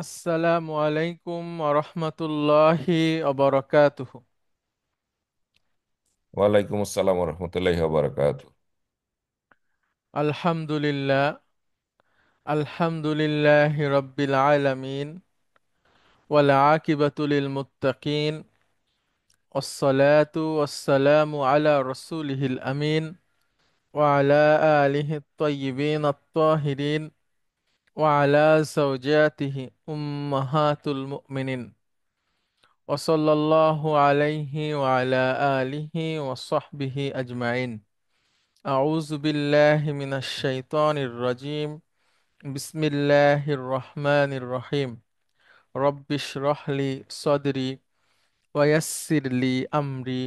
আসসালামু আলাইকুম রহমতুল্লাহি অবরকাতুহু। ওয়ালাইকুম আসসালাম রহমতুল্লাহি বারাকাতু। আলহামদুলিল্লাহ, আলহামদুলিল্লাহি রব্বিল আলামিন, ওয়াল আকিবাতু লিল মুত্তাকিন, ওয়াসসালাতু ওয়াসসালামু আলা রাসূলিহিল আমিন, ওয়া আলা আলিহি আত-তাইয়্যিবিন আত-তাহিরিন, ওয়া আলা যাওজাতিহি উম্মাহাতুল মুমিনিন, ওয়া সাল্লাল্লাহু আলাইহি ওয়া আলা আলিহি ওয়া সাহবিহি আজমাইন। أعوذ بالله من الشيطان الرجيم. بسم الله الرحمن الرحيم. رب اشرح لي صدري ويسر لي أمري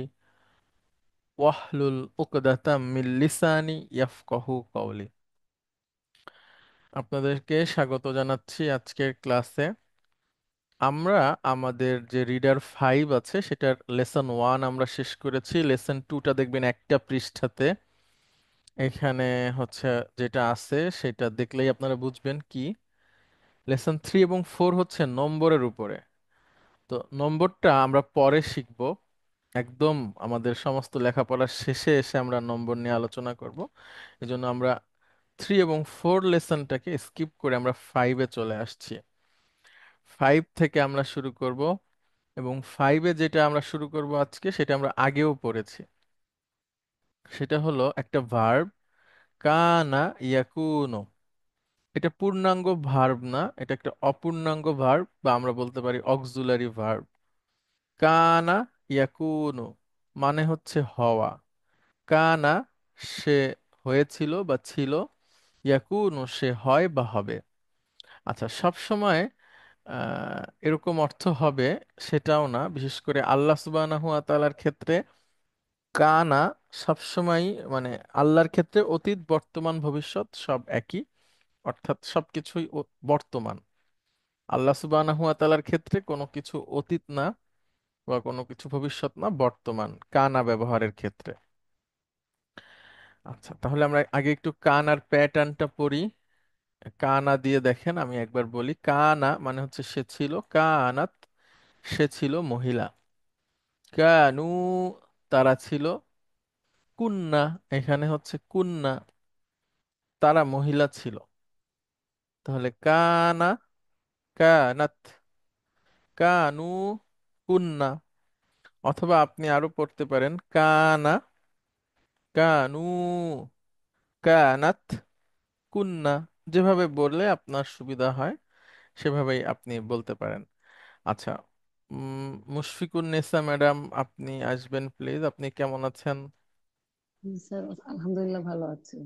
واحلل عقدة من লিসানি ইয়াফকাহু কওলি। আপনাদেরকে স্বাগত জানাচ্ছি আজকের ক্লাসে। আমরা আমাদের যে রিডার 5 আছে সেটার লেসন 1 আমরা শেষ করেছি। লেসন 2টা দেখবেন একটা পৃষ্ঠাতে। এখানে হচ্ছে যেটা আছে সেটা দেখলেই আপনারা বুঝবেন কি। লেসন 3 এবং 4 হচ্ছে নম্বরের উপরে। তো নম্বরটা আমরা পরে শিখব, একদম আমাদের সমস্ত লেখাপড়ার শেষে এসে আমরা নম্বর নিয়ে আলোচনা করব। এই জন্য আমরা 3 এবং 4 লেসনটাকে স্কিপ করে আমরা 5-এ চলে আসছি। 5 থেকে আমরা শুরু করব, এবং 5-এ যেটা আমরা শুরু করব আজকে সেটা আমরা আগেও পড়েছি। সেটা হলো একটা ভার্ব, কানা ইয়াকুনো। এটা পূর্ণাঙ্গ ভার্ব না, এটা একটা অপূর্ণাঙ্গ ভার্ব, বা আমরা বলতে পারি অক্সিলারি ভার্ব। কানা ইয়াকুনু মানে হচ্ছে হওয়া। কানা সে হয়েছিল বা ছিল, ইয়াকুনু সে হয় বা হবে। আচ্ছা, সব সময় এরকম অর্থ হবে সেটাও না, বিশেষ করে আল্লাহ সুবহানাহু ওয়া তাআলার ক্ষেত্রে কানা সবসময়, মানে আল্লাহর ক্ষেত্রে অতীত বর্তমান ভবিষ্যৎ সব একই, অর্থাৎ সবকিছুই বর্তমান। আল্লাহ সুবহানাহু ওয়া তাআলার ক্ষেত্রে কোনো কিছু অতীত না বা কোনো কিছু ভবিষ্যৎ না, বর্তমান কানা ব্যবহারের ক্ষেত্রে। আচ্ছা, তাহলে আমরা আগে একটু কান আর প্যাটার্নটা পড়ি। কানা দিয়ে দেখেন, আমি একবার বলি। কানা মানে হচ্ছে সে ছিল, কানাত সে ছিল মহিলা, কানু তারা ছিল, কুন্না এখানে হচ্ছে কুন্না তারা মহিলা ছিল। তাহলে কানা, কানাত, কানু, কুন্না। অথবা আপনি আরো পড়তে পারেন কানা, কানু, কানাত, কুন্না। যেভাবে বললে আপনার সুবিধা হয় সেভাবেই আপনি বলতে পারেন। আচ্ছা, মুশফিকুন নেসা ম্যাডাম, আপনি আসবেন প্লিজ। আপনি কেমন আছেন? স্যার, আলহামদুলিল্লাহ ভালো আছি।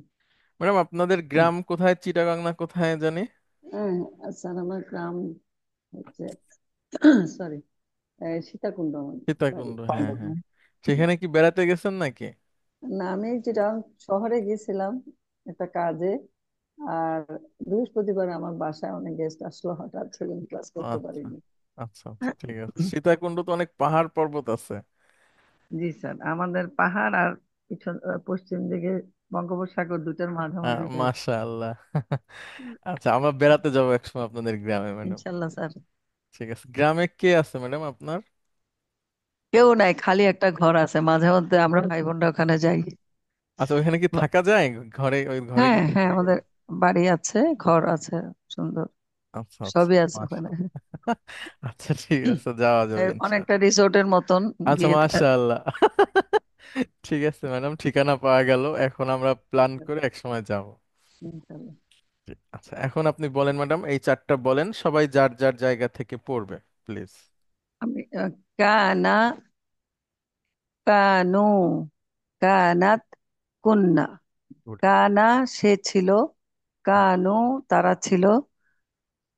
ম্যাডাম, আপনাদের গ্রাম কোথায়? চিটাগাং না কোথায় জানি? হ্যাঁ, স্যার আমার গ্রাম হচ্ছে সরি সীতাকুণ্ড আমার বাড়ি। সীতাকুণ্ড, হ্যাঁ হ্যাঁ। সেখানে কি বেড়াতে গেছেন নাকি? না, আমি যেটা শহরে গেছিলাম একটা কাজে। আর বৃহস্পতিবার আমার বাসায় অনেক গেস্ট আসলো, হঠাৎ সেদিন ক্লাস করতে আচ্ছা পারিনি। আচ্ছা আচ্ছা, ঠিক আছে। সীতাকুণ্ড তো অনেক পাহাড় পর্বত আছে। জি স্যার, আমাদের পাহাড় আর পিছন পশ্চিম দিকে বঙ্গোপসাগর, দুটার মাঝামাঝি জায়গা। মাশাআল্লাহ। আচ্ছা, আমরা বেড়াতে যাবো একসময় আপনাদের গ্রামে ম্যাডাম। ইনশাল্লাহ স্যার। ঠিক আছে। গ্রামে কে আছে ম্যাডাম আপনার? কেউ নাই, খালি একটা ঘর আছে, মাঝে মধ্যে আমরা ভাই বোনরা ওখানে যাই। আচ্ছা, ওইখানে কি থাকা যায়? ঘরে, ওই ঘরে হ্যাঁ কি হ্যাঁ, থাকা আমাদের যায়? বাড়ি আছে, ঘর আছে, সুন্দর আচ্ছা আচ্ছা, সবই আছে ওখানে। মাশাআল্লাহ। আচ্ছা, ঠিক আছে, যাওয়া যাবে অনেকটা ইনশাআল্লাহ। রিসোর্টের মতন আচ্ছা, গিয়ে মাশাআল্লাহ। ঠিক আছে ম্যাডাম, ঠিকানা পাওয়া গেল। এখন আমরা প্ল্যান করে এক সময় যাব। ইনশাল্লাহ। আচ্ছা, এখন আপনি বলেন ম্যাডাম, এই চারটা বলেন, সবাই যার যার জায়গা থেকে পড়বে প্লিজ। আমি কানা, কানু, কানাত, কুন্না। গুড। কানা সে ছিল, কানু তারা ছিল,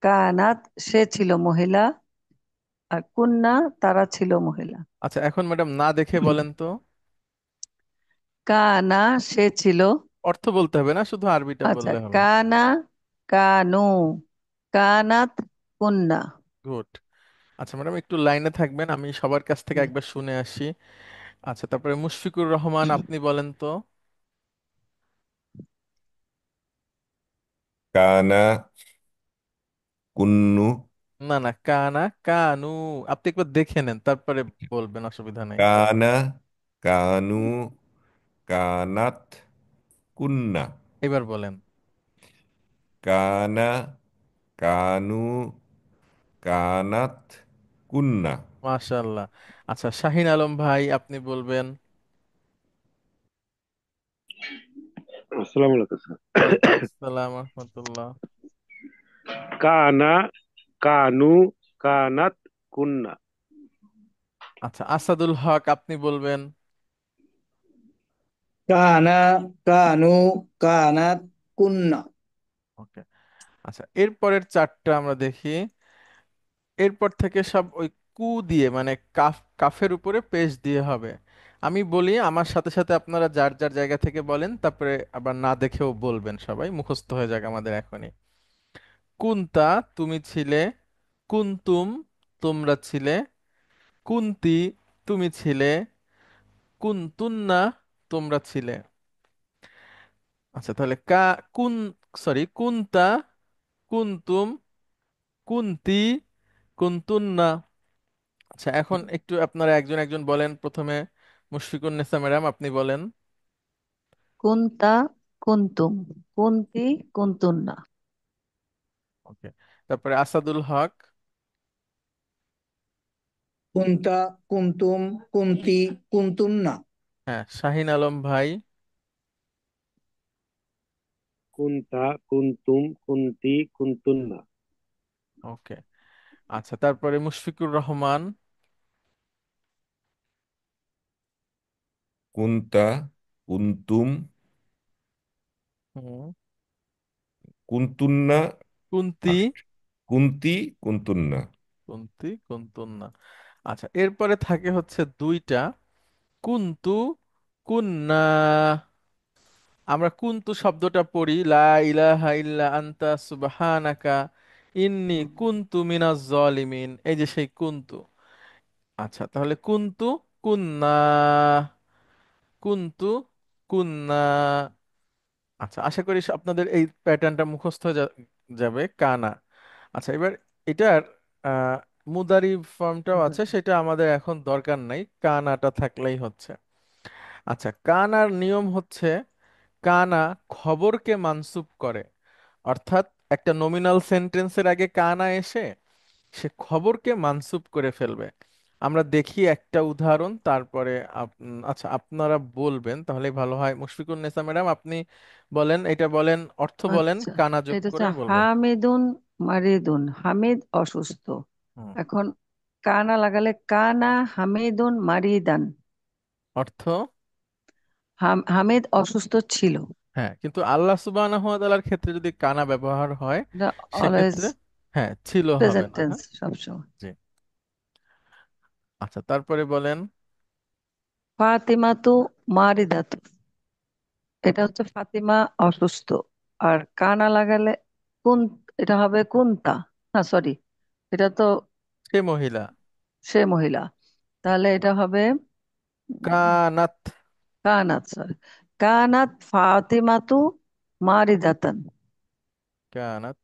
কানাত সে ছিল মহিলা, আর কুন্না তারা ছিল মহিলা। আচ্ছা, এখন ম্যাডাম না দেখে বলেন তো। কানা সে ছিল। অর্থ বলতে হবে না, শুধু আরবিটা আচ্ছা, বললে হবে। কানা, কানু, কানাত, কুন্না। গুড। আচ্ছা ম্যাডাম, একটু লাইনে থাকবেন, আমি সবার কাছ থেকে একবার শুনে আসি। আচ্ছা, তারপরে মুশফিকুর রহমান, আপনি বলেন তো। কানা, কুন্নু, না না, কানা কানু। আপনি একবার দেখে নেন, তারপরে বলবেন, অসুবিধা নেই। কানা, কানু, কানাত, কুন্না। এবার বলেন। কানা, কানু, কানাত, কুন্না। মাশাআল্লাহ। আচ্ছা, শাহিন আলম ভাই, আপনি বলবেন। আসসালামু আলাইকুম স্যার। ওয়ালাইকুম আসসালাম রহমতুল্লাহ। কানা, কানু, কানাত, কুন্না। আচ্ছা, আসাদুল হক, আপনি বলবেন। কানা, কানু, কানাত, কুন্না। ওকে। আচ্ছা, এরপরের চারটা আমরা দেখি। এরপর থেকে সব ওই কু দিয়ে, মানে কাফের উপরে পেশ দিয়ে হবে। আমি বলি, আমার সাথে সাথে আপনারা যার যার জায়গা থেকে বলেন, তারপরে আবার না দেখেও বলবেন, সবাই মুখস্থ হয়ে যাক আমাদের এখনই। কুন্তা, তুমি ছিলে। কুন্তুম, তোমরা ছিলে। কুন্তি, তুমি ছিলে। কুন্তুন্না, তোমরা ছিলে। আচ্ছা, তাহলে কুন কুন্তা, কুন্তুম, কুন্তি, কুন্তুন্না। আচ্ছা, এখন একটু আপনারা একজন একজন বলেন। প্রথমে মুশফিকুন নেসা ম্যাডাম, আপনি বলেন। কুন্তা, কুন্তুম, কুন্তি, কুন্তুন্না। ওকে। তারপরে আসাদুল হক। কুন্তা, কুন্তুম, কুন্তি, কুন্তুন্না। হ্যাঁ, শাহিন আলম ভাই। কুন্তা, কুন্তুম, কুন্তি, কুন্তুন্না। ওকে। আচ্ছা, তারপরে মুশফিকুর রহমান। কুন্তা, কুন্তুম, হুম। কুন্তুন্না, কুন্তি, আর কুন্তি, কুন্তুন্না। কুন্তি, কুন্তুন্না। আচ্ছা, এরপরে থাকে হচ্ছে দুইটা, কুন্তু, কুন্না। আমরা কুন্তু শব্দটা পড়ি, লা ইলাহা ইল্লা আনতা সুবহানাকা ইন্নী কুন্তু মিনাজ জালিমিন। এই যে সেই কুন্তু। আচ্ছা, তাহলে কুন্তু, কুন্না, কুন্তু, কুন্না। আচ্ছা, আশা করি আপনাদের এই প্যাটার্নটা মুখস্থ হয়ে যাবে। কানা। আচ্ছা, এবার এটার আহ মুদারি ফর্মটাও আছে, সেটা আমাদের এখন দরকার নাই, কানাটা থাকলেই হচ্ছে। আচ্ছা, কানার নিয়ম হচ্ছে, কানা খবরকে মানসুব করে। অর্থাৎ একটা নমিনাল সেন্টেন্সের আগে কানা এসে সে খবরকে মানসুব করে ফেলবে। আমরা দেখি একটা উদাহরণ, তারপরে আচ্ছা, আপনারা বলবেন তাহলে ভালো হয়। মুশফিকুন নেসা ম্যাডাম, আপনি বলেন, এটা বলেন, অর্থ বলেন, আচ্ছা, কানা যোগ এটা করে হচ্ছে বলবেন। হামিদুন মারিদুন। হামিদ অসুস্থ। হুম। এখন কানা লাগালে কানা হামিদুন মারিদান। অর্থ। হামিদ অসুস্থ ছিল। হ্যাঁ, কিন্তু আল্লাহ সুবহানাহু ওয়া তাআলার ক্ষেত্রে যদি কানা ব্যবহার হয়, এটা অলওয়েজ সেক্ষেত্রে হ্যাঁ, ছিল হবে প্রেজেন্ট না, টেন্স হ্যাঁ। সবসময়। জি। আচ্ছা, তারপরে বলেন। ফাতিমাতু মারিদাতু। এটা হচ্ছে ফাতিমা অসুস্থ। আর কানা লাগালে কুন, এটা হবে কুন্তা। না, সরি, এটা তো সে মহিলা। সে মহিলা। তাহলে এটা হবে কানাত। কানাত, সরি। কানাত ফাতিমাতু মারিদাতান। কানাত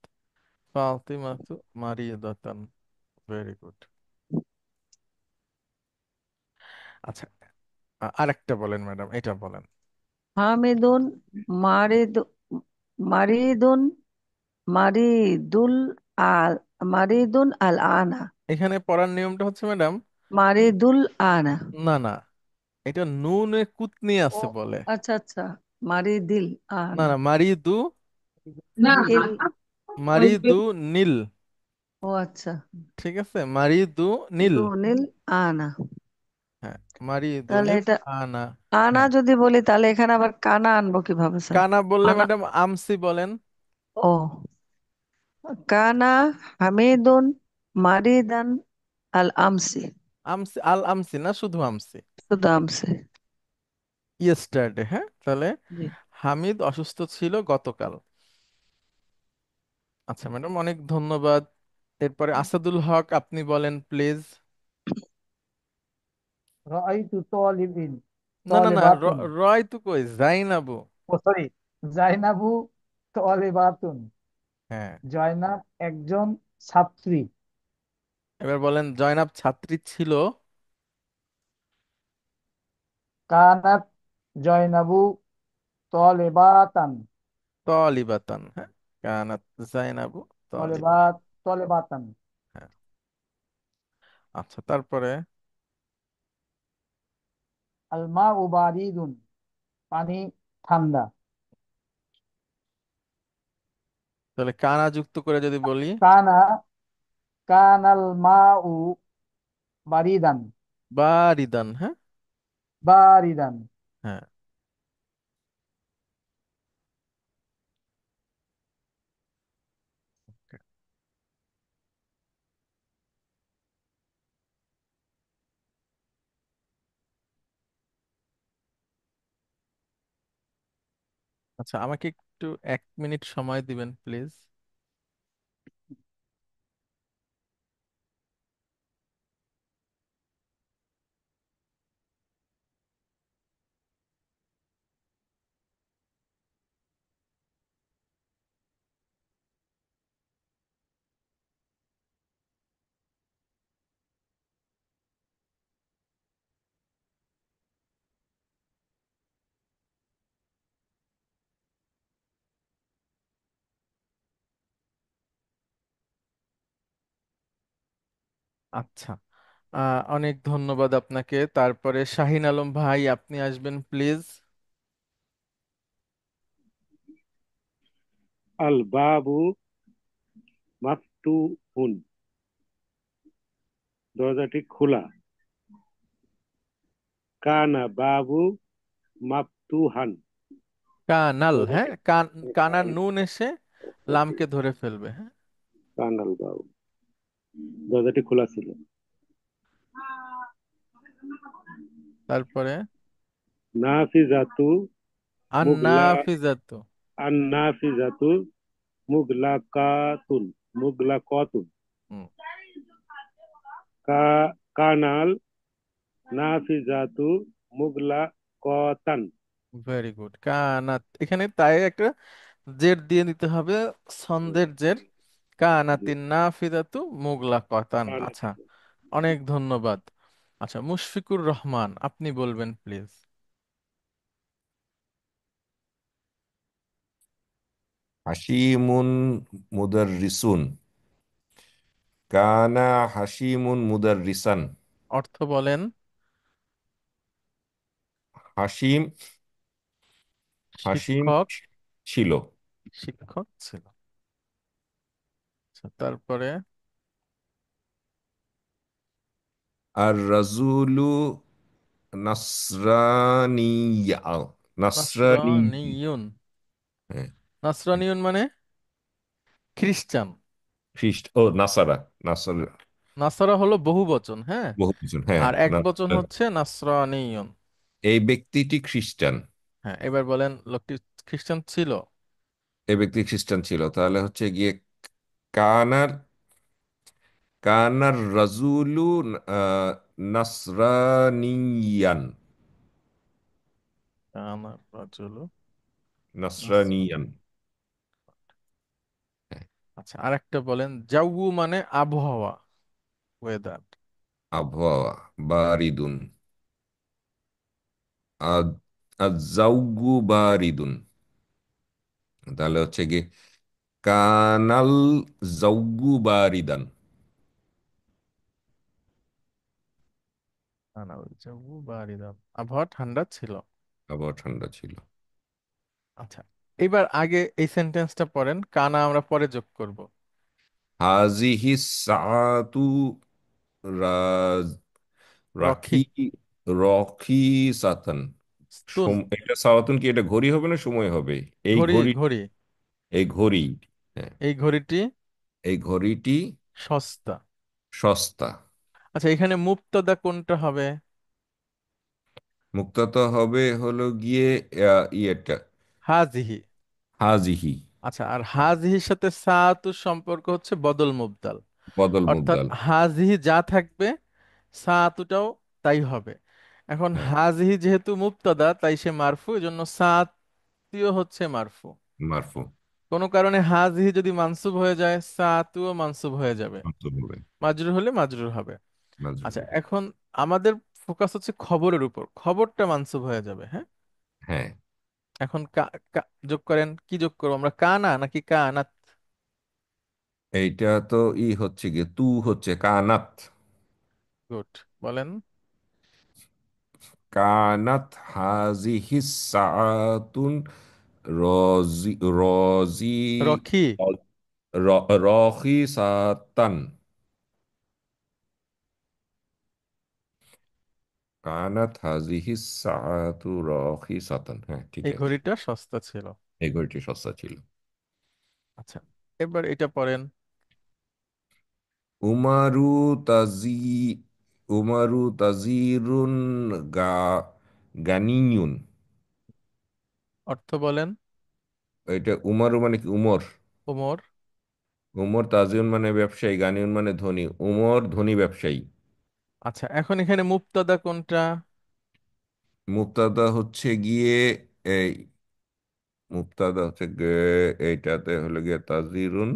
ফাতিমাতু মারিয়াদাতান। Very good. আচ্ছা, আরেকটা বলেন ম্যাডাম, এটা বলেন। হামিদুন মারিদ মারিদুন মারিদুল আল মারিদুন আল আনা। এখানে পড়ার নিয়মটা হচ্ছে ম্যাডাম, মারিদুল আনা। না না, এটা নুনে কুতনি ও, আছে বলে। আচ্ছা আচ্ছা, মারিদিল না আনা। না, মারিদু, ইল, মারিদু নীল। ও আচ্ছা, ঠিক আছে, মারিদু নীল। দুনিল আনা। হ্যাঁ, মারিদু তাহলে নীল। এটা আনা। আনা হ্যাঁ, যদি বলি, তাহলে এখানে আবার কানা আনবো কিভাবে স্যার? কানা বললে আনা, ম্যাডাম আমসি বলেন। ও, কানা হামিদুন মারিদান আল আমসি। আমসি, আল আমসি না, শুধু আমসি। শুধু আমসি। ইয়েস্টারডে, হ্যাঁ, তাহলে জি। হামিদ অসুস্থ ছিল গতকাল। আচ্ছা ম্যাডাম, অনেক ধন্যবাদ। এরপরে আসাদুল হক, আপনি বলেন প্লিজ। রাআইতু তালিবিন, না না না, তালিবাতুন। রয় তো কই, জাইনাবু। ও সরি, জাইনাবু তালিবাতুন। হ্যাঁ। জয়নাব একজন ছাত্রী। এবার বলেন জয়নাব ছাত্রী ছিল। কানাত জয়নাবু তলেবাতান। তলিবাতান, হ্যাঁ। কানাত জাইনাবু তলিবাত। তলেবাত তলেবাতান। হ্যাঁ। আচ্ছা, তারপরে আলমা উবারিদুন, পানি ঠান্ডা। তাহলে কানা যুক্ত করে যদি বলি। কানা কানাল মাউ বারিদান। বারিদান, হ্যাঁ। বারিদান। হ্যাঁ। আচ্ছা, আমাকে একটু 1 মিনিট সময় দিবেন প্লিজ। আচ্ছা, অনেক ধন্যবাদ আপনাকে। তারপরে শাহিন আলম ভাই, আপনি আসবেন প্লিজ। আল বাবু মাফতুহুন, দরজাটি খোলা। কানা বাবু মাফতুহান, কানাল, হ্যাঁ। দরজাটি কানার নুন এসে লামকে ধরে ফেলবে, হ্যাঁ। কানাল বাবু, দরজাটি খোলা ছিল। তারপরে নাফিজাতু মুগলা আন্নাফিজাতু। আন্নাফিজাতু মুগলাকাতুন, মুগলাকাতুন। হুম। কানাল নাফিজাতু মুগলাকাতান। Very good. কানাত, এখানে তাই একটা জের দিয়ে দিতে হবে, ছন্দের জের। কানাতিন নাফিজাতু মুগলাকাতান। কানাত আচ্ছা, অনেক ধন্যবাদ। আচ্ছা, মুশফিকুর রহমান, আপনি বলবেন প্লিজ। হাসিমুন মুদাররিসুন, কানা হাসিমুন মুদাররিসান। অর্থ বলেন। হাসিম হাসিম শিক্ষক। ছিল। শিক্ষক ছিল। আচ্ছা, তারপরে আর রাজুলু নাসরানিয়া, নাসরানি। নাসরানিয়ুন। হ্যাঁ, নাসরানিয়ুন মানে খ্রিস্টান। খ্রিস্ট ও নাসারা, নাসারা নাসারা হলো বহু বচন, হ্যাঁ। বহু বচন, হ্যাঁ আর এক বচন নাসারা। হচ্ছে নাসরানিয়ুন। এই ব্যক্তিটি খ্রিস্টান। হ্যাঁ, এবার বলেন লোকটি খ্রিস্টান ছিল। এই ব্যক্তি খ্রিস্টান ছিল, তাহলে হচ্ছে গিয়ে কানার কানার রাজুলু আহ, নাসরানিয়ান, আমার রাজুল নাসরান। নাসরানিয়ান। আচ্ছা, আরেকটা বলেন জাউ মানে আবহাওয়া, ওয়েদার। আবহাওয়া বারিদুন, আজাউগু বারিদুন। তাহলে হচ্ছে গিয়ে কানাল জাউগু বারিদান। আনাল জাউ বারিদান, আবহাওয়া ঠান্ডা ছিল। আবহাওয়া ঠান্ডা ছিল। আচ্ছা, এবার আগে এই সেন্টেন্সটা পড়েন, কানা আমরা পরে যোগ করব। হাজিহি সাআতু রাজ রাখি রক্ষিত। রকি সাতান। তুন। এটা সাওয়াতুন কি, এটা ঘড়ি হবে না সময় হবে? এই ঘড়ি, ঘড়ি, ঘড়ি। এই ঘড়ি। হ্যাঁ, এই ঘড়িটি এই ঘড়িটি সস্তা। সস্তা। আচ্ছা, এখানে মুক্তদা কোনটা হবে? মুক্তাত হবে হলো গিয়ে ইয়েটা হাজিহি। হাজিহি, আচ্ছা, আর হাজিহির সাথে সাতুর সম্পর্ক হচ্ছে বদল মুবদাল। বদল অর্থাৎ মুবদাল। হাজিহি যা থাকবে সাতুটাও তাই হবে। এখন হ্যাঁ, হাজিহি যেহেতু মুবতাদা তাই সে মারফু, এজন্য সাতিও হচ্ছে মারফু। মারফু। কোনো কারণে হাজিহি যদি মানসুব হয়ে যায় সাতুও মানসুব হয়ে যাবে, মাত্র বলবে মাজরুর হলে মাজরুর হবে। নাজরুল আচ্ছা, হবে। এখন আমাদের ফোকাস হচ্ছে খবরের উপর, খবরটা মানসুব হয়ে যাবে, হ্যাঁ। হ্যাঁ, এখন যোগ করেন, কি যোগ করবো আমরা, কানা নাকি কানাত? এইটা তো হচ্ছে গিয়ে তু হচ্ছে কানাত। গুড, বলেন। কানাত হাজিহি সাআতুন রজি রজি রকি। রহি সাতান। কানাত হাজিহি সাআতু রহি সাতান, হ্যাঁ ঠিক এই আছে। ঘড়িটা সস্তা ছিল। এই ঘড়িটি সস্তা ছিল। আচ্ছা, এবার এটা পড়েন। উমারু তাজি উমারু তাজিরুন গা গানিয়ুন। অর্থ বলেন। এটা উমারু মানে কি? উমর। ওমর। উমর তাজিউন মানে ব্যবসায়ী, গানিউন মানে ধনী। উমর ধনী ব্যবসায়ী। আচ্ছা, এখন এখানে মুক্তাদা কোনটা? মুক্তাদা হচ্ছে গিয়ে এই এইটাতে হলো গিয়ে তাজিরুন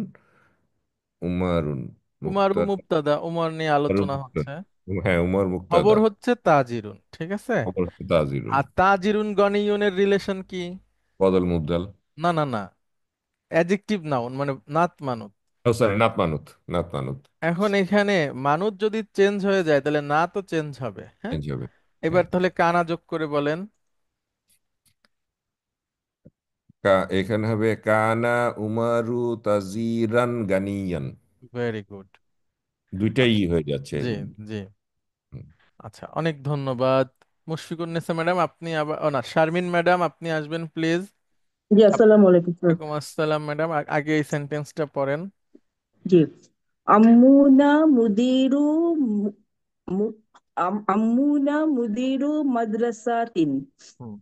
উমারুন। উমারু মুক্তাদা মুক্তাদা, উমর নিয়ে আলোচনা মুক্তাদা। হচ্ছে। হ্যাঁ, উমর খবর মুক্তাদা। হচ্ছে তাজিরুন, ঠিক আছে। খবর হচ্ছে তাজিরুন। আর তাজিরুন গনিয়ুনের রিলেশন কি? বদল মুবদাল। না না না, অ্যাডজেক্টিভ নাউন মানে নাত মানুত। ও সরি, নাত মানুত। নাত মানুত এখন এখানে মানুষ যদি চেঞ্জ হয়ে যায় তাহলে না তো চেঞ্জ হবে, হ্যাঁ। চেঞ্জ হবে। এবার হ্যাঁ, তাহলে কানা যোগ করে বলেন। এখানে হবে কানা উমারু তাজিরান গানিয়ান। Very good. দুইটাই আচ্ছা, হয়ে যাচ্ছে। জি জি। হুম। আচ্ছা, অনেক ধন্যবাদ। মুশফিকুন্নেসা ম্যাডাম আপনি আবার, ও না, শারমিন ম্যাডাম আপনি আসবেন প্লিজ। জি আসসালামু আলাইকুম স্যার। ওয়ালাইকুম আসসালাম ম্যাডাম, আগে এই সেন্টেন্সটা পড়েন। জি, আম্মুনা মুদিরু মু- মু- আম্মুনা মুদিরু মাদ্রাসাতিন। হুম।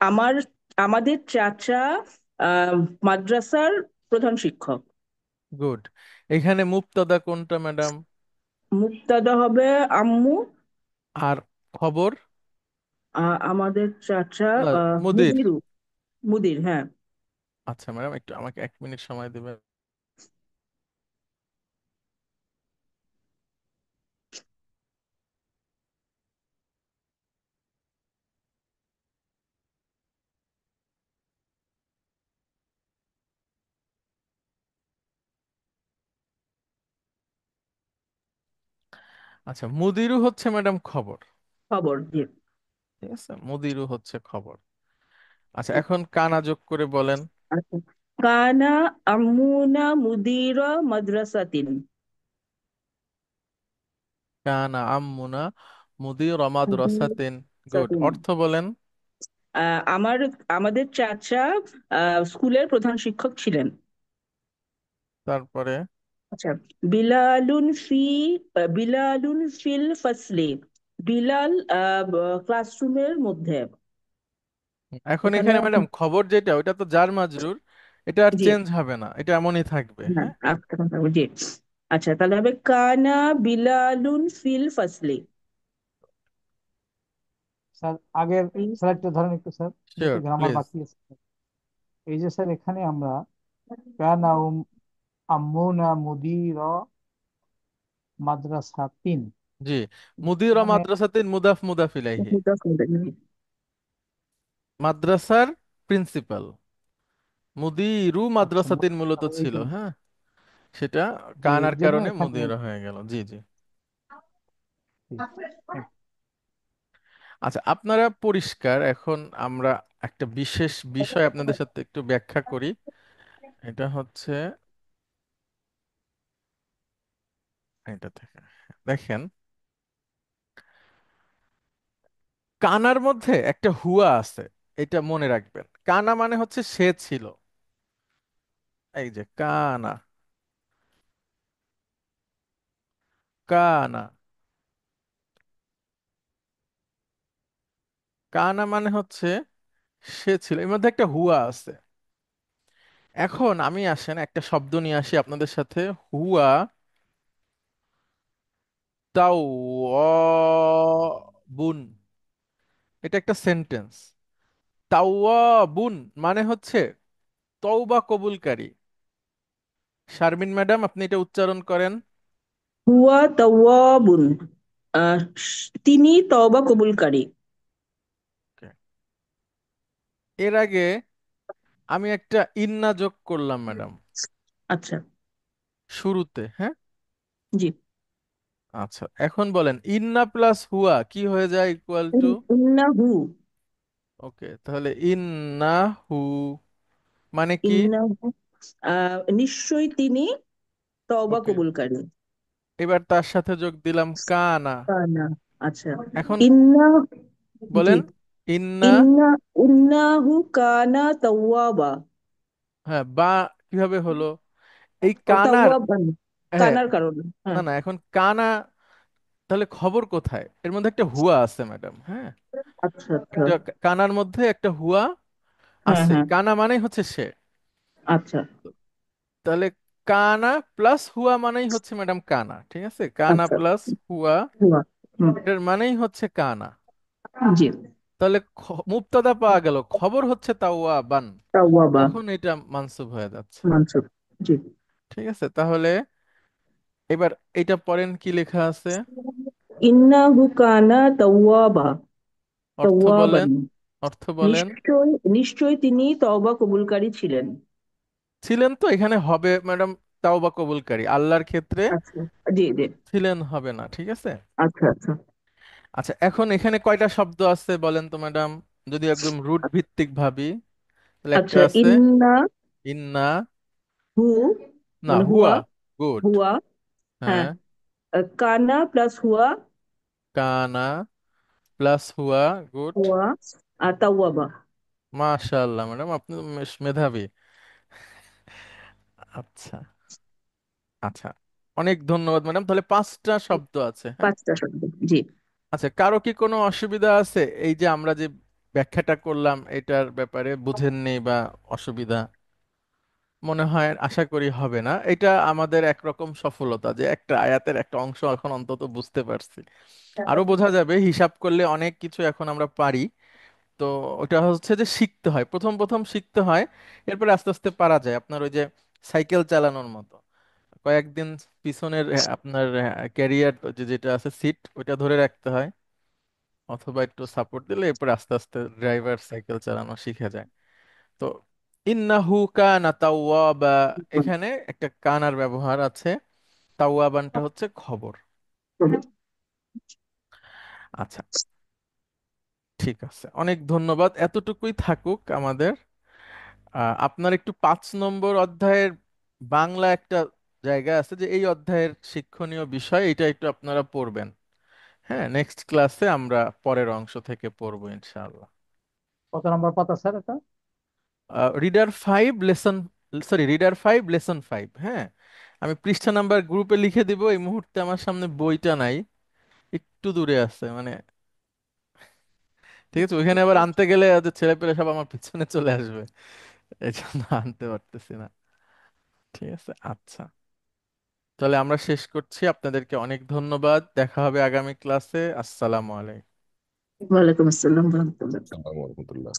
আমার আমাদের চাচা আহ, মাদ্রাসার প্রধান শিক্ষক। গুড। এখানে মুক্তাদা কোনটা ম্যাডাম? মুক্তাদা হবে আম্মু। আর খবর? আমাদের চাচা না, মুদির। মুদিরু, মুদির, হ্যাঁ। আচ্ছা ম্যাডাম, একটু আমাকে 1 মিনিট সময় দেবেন। আচ্ছা, মুদিরু হচ্ছে ম্যাডাম খবর। খবর, জি। ঠিক আছে, মুদিরু হচ্ছে খবর। আচ্ছা, এখন কানা যোগ করে বলেন। আচ্ছা, কানা আম্মুনা মুদিরা মাদ্রাসাতিন। কানা আম্মুনা মুদির মাদ্রাসাতিন। গুড, সাতিন। অর্থ বলেন। আমাদের চাচা স্কুলের প্রধান শিক্ষক ছিলেন। তারপরে আচ্ছা, বিলালুন ফি বিলালুন ফিল ফাসলি। বিলাল ক্লাসরুমের মধ্যে। এখন এখানে এখানে ম্যাডাম খবর যেটা, ওটা তো জার মাজরুর, এটা আর জি, চেঞ্জ হবে না, এটা এমনই থাকবে, হ্যাঁ, হ্যাঁ। এখন থাকবে, জি। আচ্ছা, তাহলে হবে কানা বিলালুন ফিল ফাসলি। স্যার আগের স্লাইডটা ধরেন একটু স্যার, দুটো শিওর গ্রামার প্লিজ। বাকি আছে। এই যে স্যার এখানে আমরা কানা আম্মুনা মুদির মাদ্রাসাতিন, জি, মুদির এখানে মাদ্রাসাতিন মুদাফ মুদাফ ইলাইহি। মাদ্রাসার প্রিন্সিপাল। মুদিরু আচ্ছা মাদ্রাসাতিন মূলত তাহলে ছিল, এইটা হ্যাঁ। সেটা যে কানার এর জন্য কারণে এখানে মুদির হয়ে গেল, জি জি। thank আচ্ছা, আপনারা পরিষ্কার। এখন আমরা একটা বিশেষ বিষয় আপনাদের সাথে একটু ব্যাখ্যা করি। এটা হচ্ছে এটা থেকে দেখেন, কানার মধ্যে একটা হুয়া আছে, এটা মনে রাখবেন। কানা মানে হচ্ছে সে ছিল। এই যে কানা, কানা, কানা মানে হচ্ছে সে ছিল, এর মধ্যে একটা হুয়া আছে। এখন আমি আসেন একটা শব্দ নিয়ে আসি আপনাদের সাথে। হুয়া তাও বুন, এটা একটা সেন্টেন্স। তাওয়াবুন মানে হচ্ছে তওবা কবুলকারী। শারমিন ম্যাডাম, আপনি এটা উচ্চারণ করেন। হুয়া তাওয়াবুন, তিনি তওবা কবুলকারী। Okay. এর আগে আমি একটা ইন্না যোগ করলাম ম্যাডাম, আচ্ছা। শুরুতে, হ্যাঁ। জি। আচ্ছা, এখন বলেন ইন্না প্লাস হুয়া কি হয়ে যায়, ইকুয়াল টু? ইন্নাহু। ওকে, তাহলে ইন্না হু মানে কি? ইন্নাহু, নিশ্চয়ই তিনি তওবা ওকে, কবুলকারী। এবার তার সাথে যোগ দিলাম কানা। না। আচ্ছা। এখন ইন্না। জি। বলেন ইন্না। ইন্না ইন্নাহু কানা তাওয়াবা। হ্যাঁ, বা কিভাবে হলো এই ও কানার? তাওয়াবান, হ্যাঁ, কানার কারণে, না হ্যাঁ। না, এখন কানা, তাহলে খবর কোথায়? এর মধ্যে একটা হুয়া আছে ম্যাডাম, হ্যাঁ। আচ্ছা আচ্ছা। এটা কানার মধ্যে একটা হুয়া হ্যাঁ আছে, হ্যাঁ। কানা মানেই হচ্ছে সে। আচ্ছা তাহলে কানা প্লাস হুয়া মানেই হচ্ছে ম্যাডাম কানা, ঠিক আছে, কানা আচ্ছা। প্লাস হুয়া হুয়া। হুম। এর মানেই হচ্ছে কানা। জি। তাহলে মুবতাদা পাওয়া গেল, খবর হচ্ছে তাওয়া বান, তাওয়াবা। তখন এটা মানসুব হয়ে যাচ্ছে। মানসুব। জি। ঠিক আছে, তাহলে এবার এটা পড়েন কি লেখা আছে, ইন্নাহু কানা তাওয়াবা। অর্থ তাওয়াবান, বলেন, অর্থ বলেন। নিশ্চয় তিনি তওবা কবুলকারী ছিলেন। ছিলেন তো এখানে হবে ম্যাডাম তাওবা কবুলকারী, আল্লাহর ক্ষেত্রে আচ্ছা। জি জি। ছিলেন হবে না, ঠিক আছে। আচ্ছা আচ্ছা। আচ্ছা, এখন এখানে কয়টা শব্দ আছে বলেন তো ম্যাডাম, যদি একদম রুট ভিত্তিক ভাবি, তাহলে একটা আচ্ছা। আছে ইন্না ইন্না, হু, না মানে হুয়া। হুয়া, গুড, হুয়া। হ্যাঁ। হ্যাঁ, কানা প্লাস হুয়া। কানা প্লাস হুয়া, গুড, হুয়া আর তাওয়াবা। মাশাআল্লাহ ম্যাডাম, আপনি তো বেশ মেধাবী। আচ্ছা, আচ্ছা, অনেক ধন্যবাদ ম্যাডাম, তাহলে পাঁচটা শব্দ আছে, হ্যাঁ। পাঁচটা শব্দ। জি। আচ্ছা, কারো কি কোনো অসুবিধা আছে এই যে আমরা যে ব্যাখ্যাটা করলাম এটার ব্যাপারে, বুঝেননি বা অসুবিধা? মনে হয়, আশা করি হবে না। এটা আমাদের একরকম সফলতা যে একটা আয়াতের একটা অংশ এখন অন্তত বুঝতে পারছি। আরো বোঝা যাবে, হিসাব করলে অনেক কিছু এখন আমরা পারি। তো ওটা হচ্ছে যে শিখতে হয়, প্রথম প্রথম শিখতে হয়, এরপরে আস্তে আস্তে পারা যায়। আপনার ওই যে সাইকেল চালানোর মতো, কয়েকদিন পিছনের আপনার ক্যারিয়ার যেটা আছে সিট, ওইটা ধরে রাখতে হয়, অথবা একটু সাপোর্ট দিলে এরপর আস্তে আস্তে ড্রাইভার সাইকেল চালানো শিখে যায়। তো ইন্নাহু কানা তাওয়াবা, এখানে একটা কানার ব্যবহার আছে, তাওয়াবানটা হচ্ছে খবর। আচ্ছা, ঠিক আছে, অনেক ধন্যবাদ, এতটুকুই থাকুক আমাদের। আপনার একটু 5 নম্বর অধ্যায়ের বাংলা একটা জায়গা আছে যে এই অধ্যায়ের শিক্ষণীয় বিষয়, এটা একটু আপনারা পড়বেন। হ্যাঁ, নেক্সট ক্লাসে আমরা পরের অংশ থেকে পড়বো ইনশাআল্লাহ। কত নম্বর পাতা স্যার এটা? রিডার 5 লেসন 5, হ্যাঁ। আমি পৃষ্ঠা নাম্বার গ্রুপে লিখে দিব, এই মুহূর্তে আমার সামনে বইটা নাই, একটু দূরে আছে মানে, ঠিক আছে, ওইখানে আবার আনতে গেলে ছেলে পেলে সব আমার পিছনে চলে আসবে, এই জন্য আনতে পারতেছি না। ঠিক আছে, আচ্ছা, তাহলে আমরা শেষ করছি, আপনাদেরকে অনেক ধন্যবাদ, দেখা হবে আগামী ক্লাসে। আসসালামু আলাইকুম। ওয়ালাইকুম আসসালাম ওয়া রাহমাতুল্লাহ। আসসালামু আলাইকুম রহমতুল্লাহ।